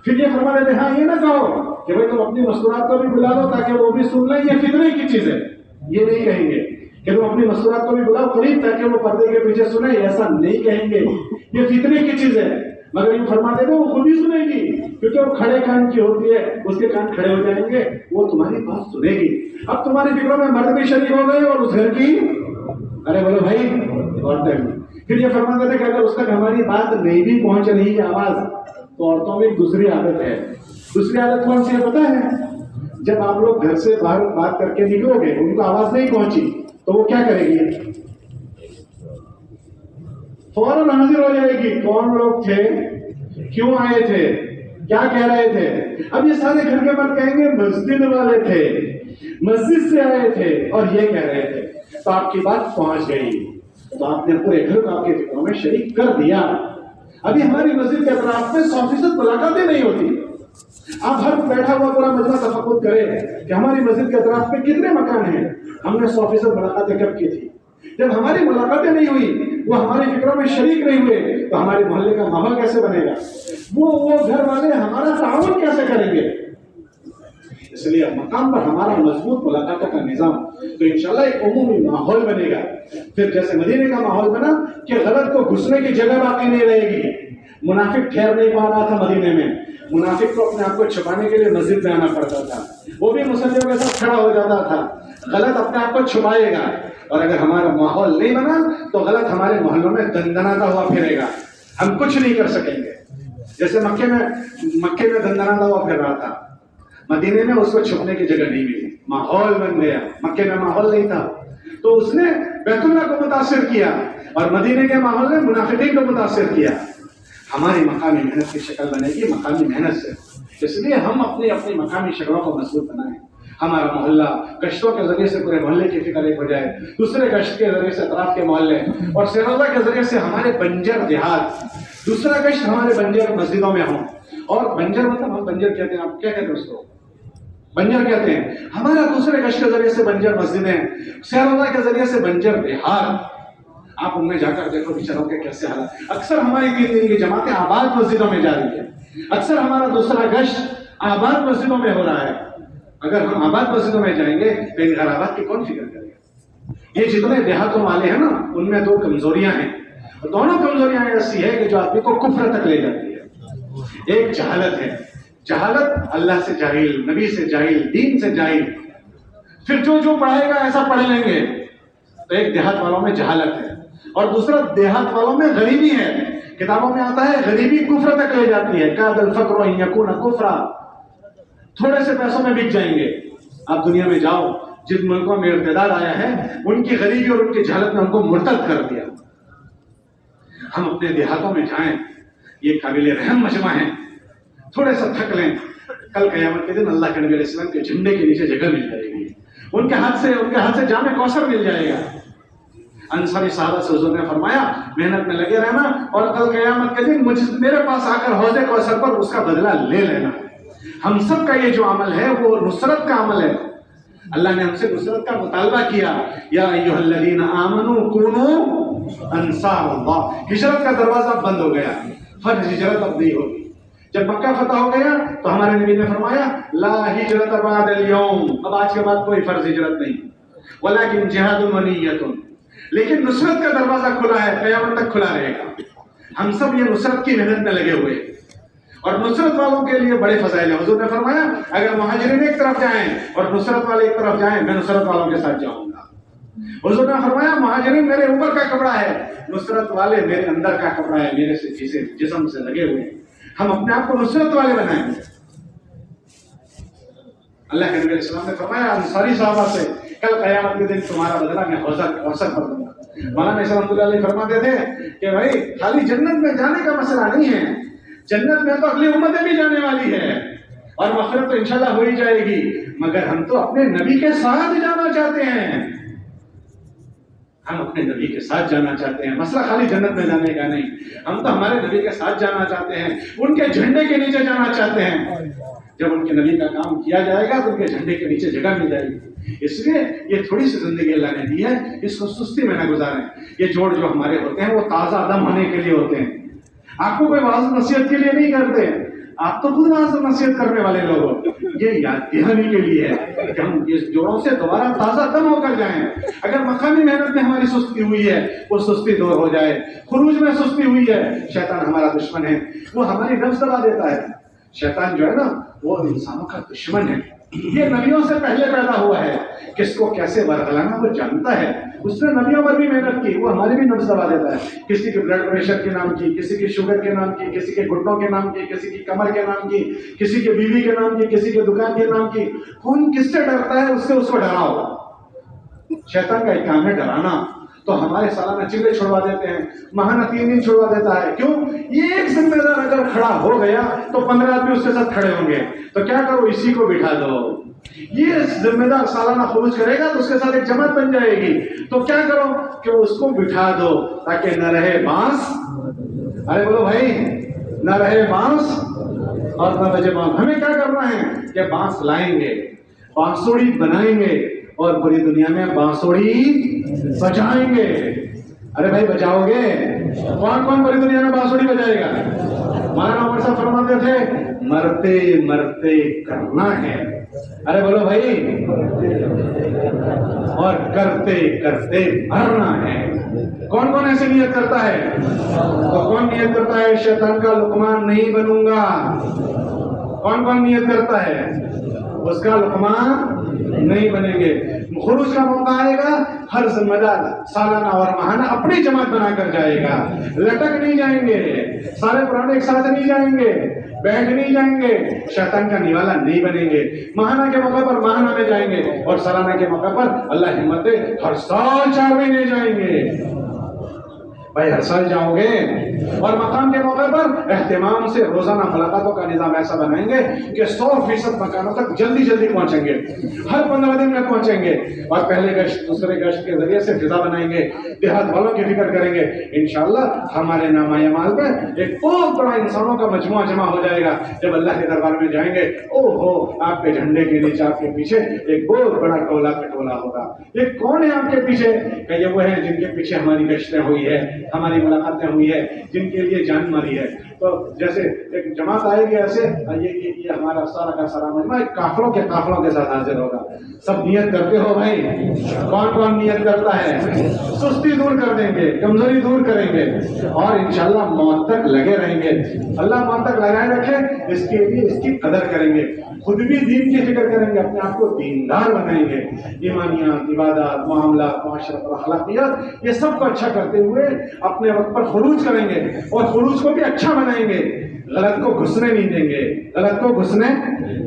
پھر یہ فرما دیتے ہاں یہ نہ کہو کہ بھائی تم اپنی مستورات کو بھی بلا دو تاکہ وہ بھی سن لیں، یہ فتنے کی چیز ہے۔ یہ نہیں کہیں گے کہ تم اپنی مستورات کو بھی بلاؤ قریب تاکہ وہ پردے کے پیچھے سنیں، ایسا نہیں کہیں گے، یہ فتنے کی چیز ہے۔ مگر یہ فرما دیتے وہ خود ہی سنے گی، کیونکہ وہ کھڑے کان کی ہوتی ہے، اس کے کان کھڑے ہو جائیں گے، وہ تمہاری بات سنے گی۔ اب تمہاری فکروں میں مرد بھی شریک ہو گئے اور اس گھر کی، ارے بولو بھائی، عورتیں بھی۔ پھر یہ فرما دیتے کہ اگر اس تک ہماری بات نہیں بھی پہنچ رہی ہے آواز، تو عورتوں میں دوسری عادت ہے۔ دوسری عادت کون سی ہے پتہ ہے؟ جب آپ لوگ گھر سے باہر بات کر کے نکلو گے، ان کو آواز نہیں پہنچی تو وہ کیا کرے گی؟ فوراً حاضر ہو جائے گی، کون لوگ تھے، کیوں آئے تھے، کیا کہہ رہے تھے۔ اب یہ سارے گھر کے مرد کہیں گے مسجد والے تھے، مسجد سے آئے تھے اور یہ کہہ رہے تھے، تو آپ کی بات پہنچ گئی، تو آپ نے پورے گھر کو آپ کے فکروں میں شریک کر دیا۔ ابھی ہماری مسجد کے اطراف میں 100% ملاقاتیں نہیں ہوتی۔ آپ ہر بیٹھا ہوا پورا مجمع تفقد کرے کہ ہماری مسجد کے اطراف میں کتنے مکان ہیں، ہم نے 100% ملاقاتیں کب کی تھی؟ جب ہماری ملاقاتیں نہیں ہوئی، وہ ہماری فکروں میں شریک نہیں ہوئے، تو ہمارے محلے کا ماحول کیسے بنے گا؟ وہ گھر والے ہمارا تعاون کیسے کریں گے؟ اس لیے مقام پر ہمارا مضبوط ملاقات کا نظام، تو انشاءاللہ ایک عمومی ماحول بنے گا۔ پھر جیسے مدینے کا ماحول بنا کہ غلط کو گھسنے کی جگہ باقی نہیں رہے گی۔ منافق ٹھہر نہیں پا رہا تھا مدینے میں، منافق کو اپنے آپ کو چھپانے کے لیے مسجد میں آنا پڑتا تھا، وہ بھی مسلمانوں کے ساتھ کھڑا ہو جاتا تھا۔ غلط اپنے آپ کو چھپائے گا، اور اگر ہمارا ماحول نہیں بنا تو غلط ہمارے محلوں میں دندناتا ہوا پھرے گا، ہم کچھ نہیں کر سکیں گے۔ جیسے مکے میں دندناتا ہوا پھر رہا تھا، مدینے میں اس کو چھپنے کی جگہ نہیں ملی، ماحول بن گیا۔ مکے میں ماحول نہیں تھا تو اس نے بیت اللہ کو متاثر کیا، اور مدینے کے ماحول نے منافقین کو متاثر کیا۔ ہماری مقامی محنت کی شکل بنے گی مقامی محنت سے، اس لیے ہم اپنی مقامی شکلوں کو مضبوط بنائیں۔ ہمارا محلہ گشتوں کے ذریعے سے پورے محلے کی فکر ایک ہو جائے، دوسرے گشت کے ذریعے سے اطراف کے محلے، اور سیروزہ کے ذریعے سے ہمارے بنجر دیہات، دوسرا گشت ہمارے بنجر مسجدوں میں ہوں۔ اور بنجر مطلب ہم بنجر کہتے ہیں، آپ کیا کہتے ہیں اس کو؟ بنجر کہتے ہیں۔ ہمارا دوسرے گشت کے ذریعے سے بنجر مسجدیں، سیروزہ کے ذریعے سے بنجر دیہات۔ آپ ان میں جا کر دیکھو بیچاروں کے کیسے حالات۔ اکثر ہماری 3 دن کی جماعتیں آباد مسجدوں میں جا رہی ہے، اکثر ہمارا دوسرا گشت آباد مسجدوں میں ہو رہا ہے. اگر ہم آباد مسجدوں میں جائیں گے تو ان خرابات کی کون فکر کرے گا؟ یہ جتنے دیہاتوں والے ہیں نا ان میں دو کمزوریاں ہیں. دونوں کمزوریاں ایسی ہے کہ جو آدمی کو کفر تک لے جاتی ہے. ایک جہالت ہے. جہالت اللہ سے جاہل، نبی سے جاہل، دین سے جاہل. پھر جو پڑھائے گا ایسا پڑھ لیں گے. تو ایک دیہات والوں میں جہالت ہے اور دوسرا دیہات والوں میں غریبی ہے. کتابوں میں آتا ہے غریبی کفر تک لے جاتی ہے. کاد الفقر ان یکون کفرا. تھوڑے سے پیسوں میں بک جائیں گے. آپ دنیا میں جاؤ، جن ملکوں میں ارتداد آیا ہے ان کی غریبی اور ان کی جہالت نے ان کو مرتد کر دیا. ہم اپنے دیہاتوں میں جائیں، یہ قابل رحم مجمع ہے. تھوڑے سا تھک لیں، کل قیامت کے دن اللہ کے نبی علیہ السلام کے جھنڈے کے نیچے جگہ مل جائے گی. ان کے ہاتھ سے جام کوثر مل جائے گا. انصاری صحابہ سے حضور نے فرمایا محنت میں لگے رہنا اور کل قیامت کے دن میرے پاس آ کر حوض کوثر پر اس کا بدلہ لے لینا. ہم سب کا یہ جو عمل ہے وہ نصرت کا عمل ہے. اللہ نے ہم سے نصرت کا مطالبہ کیا. یا ایھا الذین آمنوا کونوا انصار اللہ. ہجرت کا دروازہ بند ہو گیا، فرض ہجرت اب نہیں ہوگی. جب مکہ فتح ہو گیا تو ہمارے نبی نے فرمایا لا ہجرت بعد اليوم. اب آج کے بعد کوئی فرض ہجرت نہیں، ولکن جہاد ونیۃ. لیکن نصرت کا دروازہ کھلا ہے، قیامت تک کھلا رہے گا. ہم سب یہ نصرت کی محنت میں لگے ہوئے اور نصرت والوں کے لیے بڑے فضائل ہیں. حضور نے فرمایا اگر مہاجرین ایک طرف جائیں اور نصرت والے ایک طرف جائیں، میں نصرت والوں کے ساتھ جاؤں گا. حضور نے فرمایا مہاجرین میرے اوپر کا کپڑا ہے، نصرت والے میرے اندر کا کپڑا ہے، میرے سے جسم سے لگے ہوئے ہیں. ہم اپنے آپ کو نصرت والے بنائیں. اللہ کے نبی علیہ السلام نے فرمایا انصاری صحابہ سے کل قیامت کے دن تمہارا بدلہ میں حوض پر دوں گا. مولانا اسلام رحمۃ اللہ علیہ فرماتے تھے کہ بھائی خالی جنت میں جانے کا مسئلہ نہیں ہے، جنت میں تو اگلی امتیں بھی جانے والی ہے اور مغفرت تو انشاءاللہ ہو ہی جائے گی، مگر ہم تو اپنے نبی کے ساتھ جانا چاہتے ہیں. ہم اپنے نبی کے ساتھ جانا چاہتے ہیں. مسئلہ خالی جنت میں جانے کا نہیں، ہم تو ہمارے نبی کے ساتھ جانا چاہتے ہیں، ان کے جھنڈے کے نیچے جانا چاہتے ہیں. جب ان کے نبی کا کام کیا جائے گا تو ان کے جھنڈے کے نیچے جگہ مل جائے گی. اس لیے یہ تھوڑی سی زندگی اللہ نے دی ہے، اس کو سستی میں نہ گزاریں. یہ جوڑ جو ہمارے ہوتے ہیں وہ تازہ دم ہونے کے لیے ہوتے ہیں. آپ کو کوئی واعظ نصیحت کے لیے نہیں کرتے، آپ تو خود واعظ نصیحت کرنے والے لوگ ہو. یہ یاد دہانی کے لیے ہے کہ ہم اس جوڑوں سے دوبارہ تازہ دم ہو کر جائیں. اگر مقامی محنت میں ہماری سستی ہوئی ہے وہ سستی دور ہو جائے. خروج میں سستی ہوئی ہے، شیطان ہمارا دشمن ہے، وہ ہماری نفس دبا دیتا ہے. شیطان جو ہے نا وہ انسانوں کا دشمن ہے. یہ نبیوں سے پہلے پیدا ہوا ہے، کس کو کیسے ورغلانا وہ جانتا ہے. اس نے نبیوں پر بھی محنت کی، وہ ہماری بھی نفس دبا دیتا ہے. کسی کے بلڈ پریشر کے نام کی، کسی کی شوگر کے نام کی، کسی کے گھٹنوں کے نام کی، کسی کی کمر کے نام کی، کسی کے بیوی کے نام کی، کسی کے دکان کے نام کی. کون کس سے ڈرتا ہے اس کو ڈراؤ. شیطان کا ایک کام ہے ڈرانا. تو ہمارے سالانہ چلے چھڑوا دیتے ہیں، ماہانہ 3 دن چھڑوا دیتا ہے. کیوں؟ یہ ایک ذمہ دار اگر کھڑا ہو گیا تو 15 آدمی اس کے ساتھ کھڑے ہوں گے. تو کیا کرو، اسی کو بٹھا دو. یہ ذمہ دار سالانہ خروج کرے گا تو اس کے ساتھ ایک جماعت بن جائے گی. تو کیا کرو کہ اس کو بٹھا دو تاکہ نہ رہے بانس. ارے بولو بھائی، نہ رہے بانس اور نہ بجے بانس. ہمیں کیا کرنا ہے کہ بانس لائیں گے، بانسوڑی بنائیں گے اور پوری دنیا میں بانسوڑی بجائیں گے. ارے بھائی بجاؤ گے؟ کون کون پوری دنیا میں بانسوڑی بجائے گا؟ مولانا عمر صاحب فرماتے تھے مرتے مرتے کرنا ہے. ارے بولو بھائی، اور کرتے کرتے مرنا ہے. کون کون ایسی نیت کرتا ہے؟ تو کون نیت کرتا ہے شیطان کا لقمان نہیں بنوں گا؟ کون کون نیت کرتا ہے اس کا لقمان نہیں بنیں گے؟ خروج کا موقع آئے گا، ہر ذمہ دار سالانہ اور ماہانہ اپنی جماعت بنا کر جائے گا. لٹک نہیں جائیں گے، سارے پرانے ایک ساتھ نہیں جائیں گے، بیٹھ نہیں جائیں گے، شیطان کا نیوالا نہیں بنیں گے. ماہانہ کے موقع پر ماہانہ میں جائیں گے اور سالانہ کے موقع پر اللہ ہمت دے ہر سال 4 مہینے جائیں گے. بھائی ہر سال جاؤ گے اور مقام کے موقع پر اہتمام سے روزانہ ملاقاتوں کا نظام ایسا بنائیں گے کہ 100% مکانوں تک جلدی جلدی پہنچیں گے، ہر 15 دن میں پہنچیں گے. اور پہلے گشت دوسرے گشت کے ذریعے سے فضا بنائیں گے، دیہات والوں کی فکر کریں گے. انشاءاللہ ہمارے نامہ اعمال میں ایک بہت بڑا انسانوں کا مجموعہ جمع ہو جائے گا. جب اللہ کے دربار میں جائیں گے، او ہو، آپ کے جھنڈے کے نیچے آپ کے پیچھے ایک بہت بڑا ٹولہ پٹولہ ہوگا. یہ کون ہے آپ کے پیچھے؟ کہ یہ وہ ہیں جن کے پیچھے ہماری گشتیں ہوئی ہے، ہماری ملاقاتیں ہوئی ہے، جن کے لیے جان ماری ہے. تو جیسے ایک جماعت آئے گی ایسے یہ ہمارا سارا کا سارا مجمع قافلوں کے ساتھ حاضر ہوگا. سب نیت کرتے ہو بھائی؟ کون کون نیت کرتا ہے؟ سستی دور کر دیں گے, کمزوری دور کریں گے, اور انشاءاللہ موت تک لگے رہیں گے. اللہ موت تک لگائے رکھے, اس کے لیے اس کی قدر کریں گے, خود بھی دین کی فکر کریں گے, اپنے آپ کو دیندار بنائیں گے. ایمانیات, عبادات, معاملات, معاشرت اور اخلاقیات, یہ سب کو اچھا کرتے ہوئے اپنے وقت پر خروج کریں گے, اور خروج کو بھی اچھا بنائیں گے. غلط کو گھسنے نہیں دیں گے, غلط کو گھسنے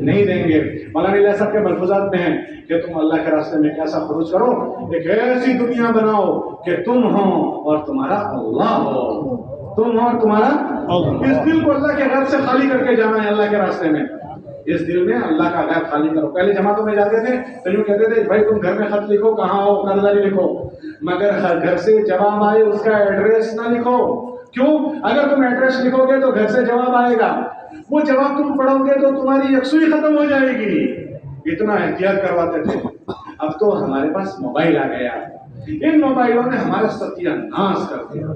نہیں دیں گے. مولانا علیہ صاحب کے ملفوظات میں ہیں کہ تم اللہ کے راستے میں کیسا خروج کرو, ایک ایسی دنیا بناؤ کہ تم ہو اور تمہارا اللہ ہو, تم ہو اور تمہارا. اس دل کو اللہ کے غیر سے خالی کر کے جانا ہے اللہ کے راستے میں. اس دل میں اللہ کا غیر خالی کرو. پہلے جماعتوں میں جاتے تھے تو یوں کہتے تھے بھائی تم گھر میں خط لکھو, کہاں ہو قرضداری لکھو, مگر گھر سے جواب آئے اس کا ایڈریس نہ لکھو. کیوں؟ اگر تم ایڈریس لکھو گے تو گھر سے جواب آئے گا, وہ جواب تم پڑھو گے تو تمہاری یکسوئی ختم ہو جائے گی. اتنا احتیاط کرواتے تھے. اب تو ہمارے پاس موبائل آ گیا, ان موبائلوں نے ہمارا ستیہ ناش کر دیا,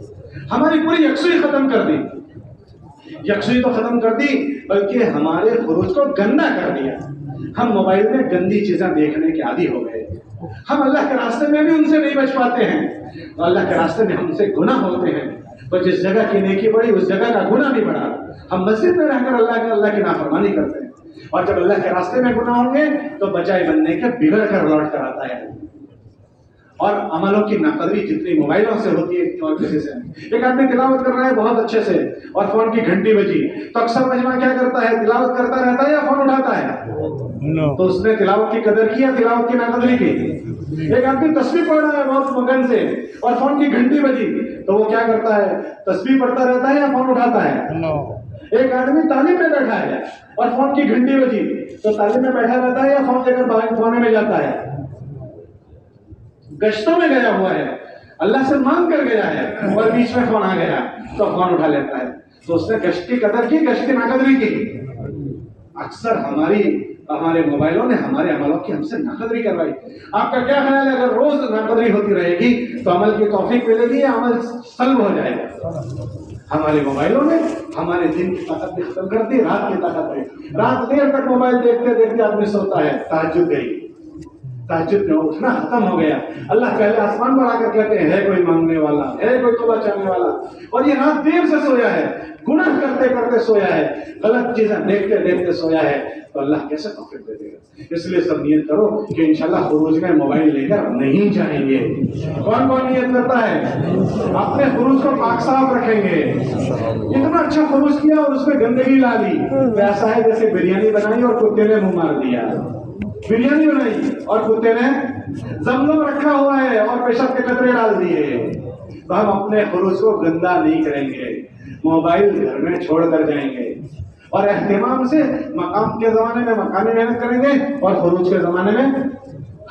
ہماری پوری یکسوئی ختم کر دی. یکسوئی تو ختم کر دی بلکہ ہمارے خروج کو گندا کر دیا. ہم موبائل میں گندی چیزیں دیکھنے کے عادی ہو گئے. ہم اللہ کے راستے میں بھی ان سے نہیں بچ پاتے ہیں, تو اللہ کے راستے میں ہم سے گناہ ہوتے ہیں. تو جس جگہ کی نیکی بڑی اس جگہ کا گناہ بھی بڑا. ہم مسجد میں رہ کر اللہ کی نافرمانی کرتے ہیں, اور جب اللہ کے راستے میں گناہ ہوں گے تو بجائے بننے کے بگڑ کر لوٹ کر آتا ہے. اور عملوں کی ناقدری جتنی موبائلوں سے ہوتی ہے اور کسی سے. ایک آدمی تلاوت کر رہا ہے بہت اچھے سے, اور فون کی گھنٹی بجی, تو اکثر مجمع کیا کرتا ہے, تلاوت کرتا رہتا ہے یا فون اٹھاتا ہے؟ تو اس نے تلاوت کی قدر کی یا تلاوت کی ناقدری کی؟ ایک آدمی تسبیح پڑھ رہا ہے بہت مگن سے, اور فون کی گھنٹی بجی, تو وہ کیا کرتا ہے, تسبیح پڑھتا رہتا ہے یا فون اٹھاتا ہے؟ ایک آدمی تعلیم میں بیٹھا ہے اور فون کی گھنٹی بجی, تو تعلیم میں بیٹھا رہتا ہے یا فون لے کر باہر کونے میں جاتا ہے؟ گشتوں میں گیا ہوا ہے, اللہ سے مانگ کر گیا ہے, اور بیچ میں فون آ گیا تو فون اٹھا لیتا ہے. تو اس نے گشت کی قدر کی, گشت کی ناقدری کی. اکثر ہمارے موبائلوں نے ہمارے عملوں کی ہم سے ناقدری کروائی. آپ کا کیا خیال ہے, اگر روز ناقدری ہوتی رہے گی تو عمل کی توفیق ملے گی یا عمل سلب ہو جائے گا؟ ہمارے موبائلوں نے ہمارے دن کی طاقت بھی ختم کر دی, رات کی طاقت بھی. رات دیر تک موبائل دیکھتے دیکھتے آدمی سوتا ہے, تہجد گئی, تہجد میں اٹھنا ختم ہو گیا. اللہ پہلے آسمان پر آ کر کہتے ہیں ہے کوئی مانگنے والا, ہے کوئی توبہ چاہنے والا, اور یہ رات دیر سے سویا ہے, گناہ کرتے کرتے سویا ہے, غلط چیزیں دیکھتے دیکھتے سویا ہے, تو اللہ کیسے توفیق دے دے گا؟ اس لیے سب نیت کرو کہ انشاءاللہ خروج میں موبائل لے کر نہیں جائیں گے. کون کون نیت کرتا ہے؟ اپنے خروج کو پاک صاف رکھیں گے. اتنا اچھا خروج کیا اور اس میں گندگی لا لی, ایسا ہے جیسے بریانی بنائی اور کتے نے منہ مار دیا. بریانی بنائی اور کتے نے زمزم رکھا ہوا ہے اور پیشاب کے قطرے ڈال دیے. تو ہم اپنے خروج کو گندا نہیں کریں گے, موبائل گھر میں چھوڑ کر جائیں گے, اور اہتمام سے مقام کے زمانے میں مقامی محنت کریں گے, اور خروج کے زمانے میں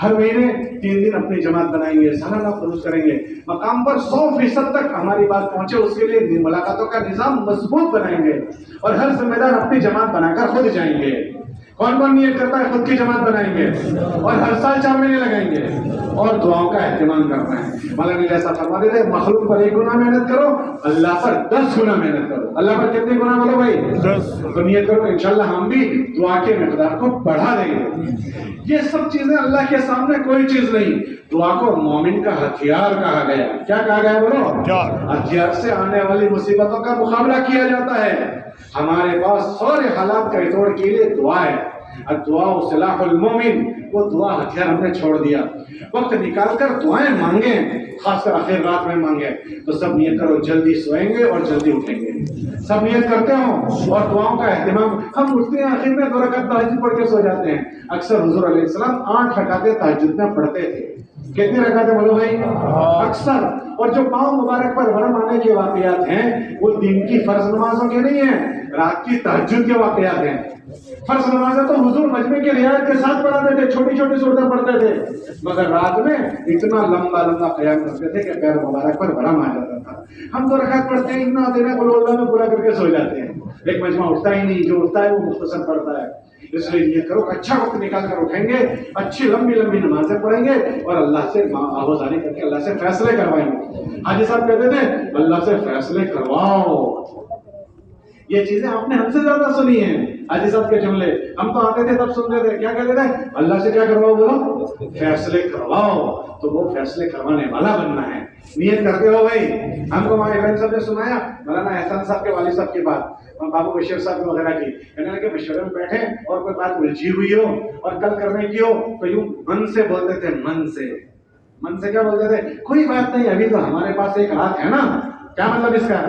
ہر مہینے 3 دن اپنی جماعت بنائیں گے, سالانہ خروج کریں گے. مقام پر 100% تک ہماری بات پہنچے اس کے لیے ملاقاتوں کا نظام مضبوط بنائیں گے, اور ہر ذمہ دار اپنی جماعت بنا کر خود جائیں گے. کون کون نیت کرتا ہے خود کی جماعت بنائیں گے, اور ہر سال 4 مہینے لگائیں گے, اور دعاؤں کا اہتمام کرنا ہے. مولانا ایسا فرما دیتے ہیں, مخلوق پر 1 گنا محنت کرو, اللہ پر 10 گنا محنت کرو. اللہ پر کتنے گنا بولو بھائی؟ 10. تو نیت کرو انشاءاللہ ہم بھی دعا کے مقدار کو بڑھا دیں گے. یہ سب چیزیں اللہ کے سامنے کوئی چیز نہیں. دعا کو مومن کا ہتھیار کہا گیا. کیا کہا گیا بولو؟ ہتھیار سے آنے والی مصیبتوں کا مقابلہ کیا جاتا ہے. ہمارے پاس سارے حالات کا توڑ کے لیے دعا ہے. الدعاء سلاح المومن, وہ دعا ہتھیار ہم نے چھوڑ دیا. وقت نکال کر دعائیں مانگیں, خاص کر آخر رات میں مانگیں. تو سب نیت کرو, جلدی سوئیں گے اور جلدی اٹھیں گے. سب نیت کرتے ہوں اور دعاؤں کا اہتمام. ہم اٹھتے ہیں آخر میں 2 رکعت تہجد پڑھ کے سو جاتے ہیں. اکثر حضور علیہ السلام 8 رکعتیں تہجد میں پڑھتے تھے. کتنی رکعتیں بولو بھائی؟ اکثر. اور جو پاؤں مبارک پر ورم آنے کے واقعات ہیں وہ دن کی فرض نمازوں کے نہیں ہیں, رات کی تہجد کے واقعات ہیں. فرض نمازیں تو حضور مجمع کی رعایت کے ساتھ پڑھاتے تھے, چھوٹی چھوٹی صورتیں پڑھتے تھے, مگر رات میں اتنا لمبا قیام کرتے تھے کہ پیر مبارک پر ورم آ جاتا تھا. ہم 2 رکعت پڑھتے ہیں, اتنا دینا قل اللہ میں پورا کر کے سو جاتے ہیں. ایک مجمع اٹھتا ہی نہیں, جو اٹھتا ہے وہ مختصر پڑھتا ہے. اس لیے یہ کرو, اچھا وقت نکال کر اٹھیں گے, اچھی لمبی لمبی نمازیں پڑھیں گے, اور اللہ سے آوازانی کر کے اللہ سے فیصلے کروائیں گے. حاجی صاحب کہتے تھے اللہ سے فیصلے کرواؤ. یہ چیزیں آپ نے ہم سے زیادہ سنی ہیں. حاجی صاحب کے جملے ہم تو آتے تھے تب سنتے تھے, کیا کہتے تھے؟ اللہ سے کیا کرواؤ, بولو فیصلے کرواؤ. تو وہ فیصلے کروانے والا بننا ہے. نیت کرتے ہو بھائی. ہم کو ہمارے ابراہیم صاحب نے سنایا مولانا احسان صاحب کے والد صاحب کی بات, بابو بشیر صاحب وغیرہ کی, کہنے لگے مشورے میں بیٹھے اور کوئی بات الجھی ہوئی ہو اور کل کرنے کی ہو تو یوں من سے بولتے تھے. من سے کیا بولتے تھے؟ کوئی بات نہیں, ابھی تو ہمارے پاس ایک رات ہے نا. کیا مطلب اس کا؟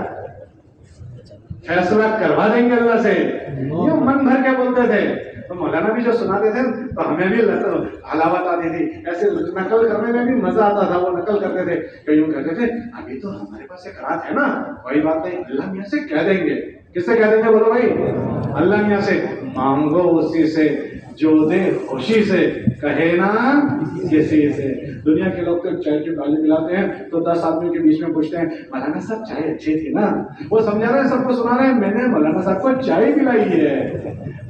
فیصلہ کروا دیں گے اللہ سے. یہ من بھر کے بولتے تھے. تو مولانا بھی جو سناتے تھے تو ہمیں بھی حلاوت آتی تھی, ایسے نقل کرنے میں بھی مزہ آتا تھا. وہ نقل کرتے تھے کہ یوں کہتے تھے ابھی تو ہمارے پاس ایک رات ہے نا, کوئی بات نہیں, اللہ میاں سے کہہ دیں گے. کس سے کہہ دیں گے بولو بھائی؟ اللہ میاں سے. مانگو اسی سے جو دے خوشی سے, کہے نا کسی سے. دنیا کے لوگ تو چائے کی پیالی پلاتے ہیں تو 10 آدمی کے بیچ میں پوچھتے ہیں مولانا صاحب چائے اچھی تھی نا. وہ سمجھا رہے ہیں, سب کو سنا رہے ہیں میں نے مولانا صاحب کو چائے پلائی ہے.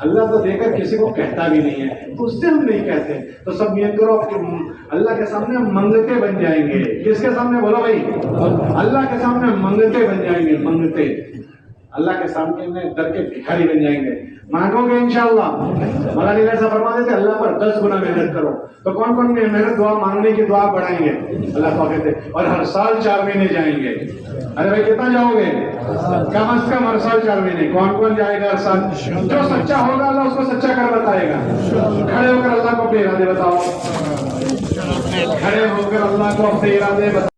اللہ تو دے کر کسی کو کہتا بھی نہیں ہے, تو اس سے ہم نہیں کہتے. تو سب نیت کرو کہ اللہ کے سامنے منگتے بن جائیں گے. کس کے سامنے بولو بھائی؟ اللہ کے سامنے منگتے بن جائیں گے. منگتے اللہ کے سامنے در کے بھکاری بن جائیں گے. مانگو گے انشاءاللہ. مولانا علیہ صاحب فرما دیتے اللہ پر 10 گنا محنت کرو. تو کون کون محنت دعا مانگنے کی دعا بڑھائیں گے؟ اللہ کو کہتے اور ہر سال 4 مہینے جائیں گے. ارے بھائی کتنا جاؤ گے؟ کم از کم ہر سال 4 مہینے. کون کون جائے گا ہر سال؟ جو سچا ہوگا اللہ اس کو سچا کر بتائے گا. کھڑے ہو کر اللہ کو اپنے ارادے بتاؤ. کھڑے ہو کر اللہ کو اپنے ارادے بتاؤ.